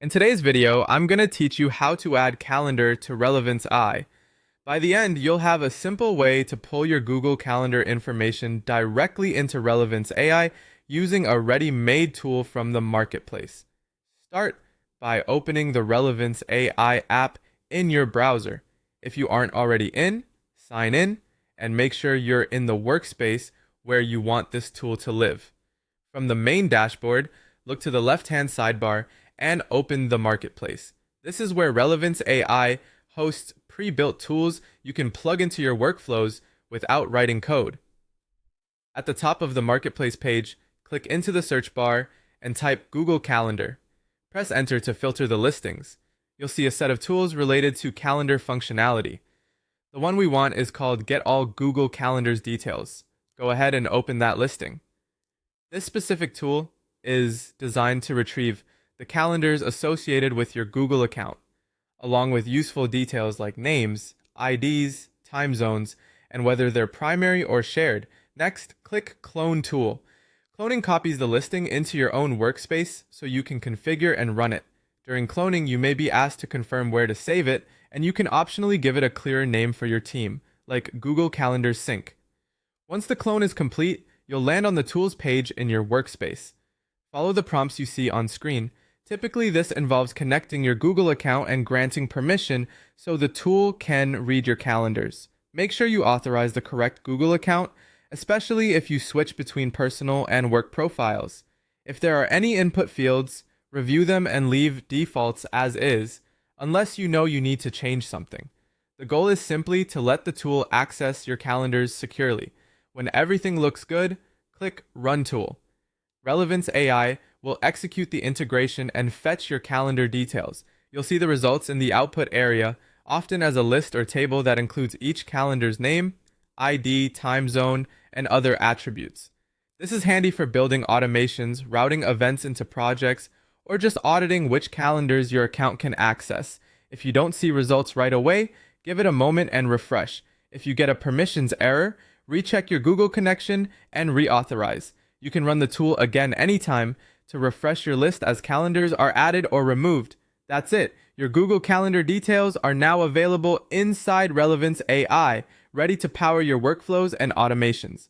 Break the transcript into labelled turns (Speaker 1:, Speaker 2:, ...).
Speaker 1: In today's video, I'm going to teach you how to add calendar to Relevance AI. By the end, you'll have a simple way to pull your Google Calendar information directly into Relevance AI using a ready-made tool from the marketplace. Start by opening the Relevance AI app in your browser. If you aren't already in, sign in and make sure you're in the workspace where you want this tool to live. From the main dashboard, look to the left-hand sidebar and open the marketplace. This is where Relevance AI hosts pre-built tools you can plug into your workflows without writing code. At the top of the marketplace page, click into the search bar and type Google Calendar. Press enter to filter the listings. You'll see a set of tools related to calendar functionality. The one we want is called Get All Google Calendars Details. Go ahead and open that listing. This specific tool is designed to retrieve the calendars associated with your Google account, along with useful details like names, IDs, time zones, and whether they're primary or shared. Next, click Clone Tool. Cloning copies the listing into your own workspace so you can configure and run it. During cloning, you may be asked to confirm where to save it, and you can optionally give it a clearer name for your team, like Google Calendar Sync. Once the clone is complete, you'll land on the Tools page in your workspace. Follow the prompts you see on screen. Typically, this involves connecting your Google account and granting permission so the tool can read your calendars. Make sure you authorize the correct Google account, especially if you switch between personal and work profiles. If there are any input fields, review them and leave defaults as is, unless you know you need to change something. The goal is simply to let the tool access your calendars securely. When everything looks good, click Run Tool. Relevance AI will execute the integration and fetch your calendar details. You'll see the results in the output area, often as a list or table that includes each calendar's name, ID, time zone, and other attributes. This is handy for building automations, routing events into projects, or just auditing which calendars your account can access. If you don't see results right away, give it a moment and refresh. If you get a permissions error, recheck your Google connection and reauthorize. You can run the tool again anytime to refresh your list as calendars are added or removed. That's it. Your Google Calendar details are now available inside Relevance AI, ready to power your workflows and automations.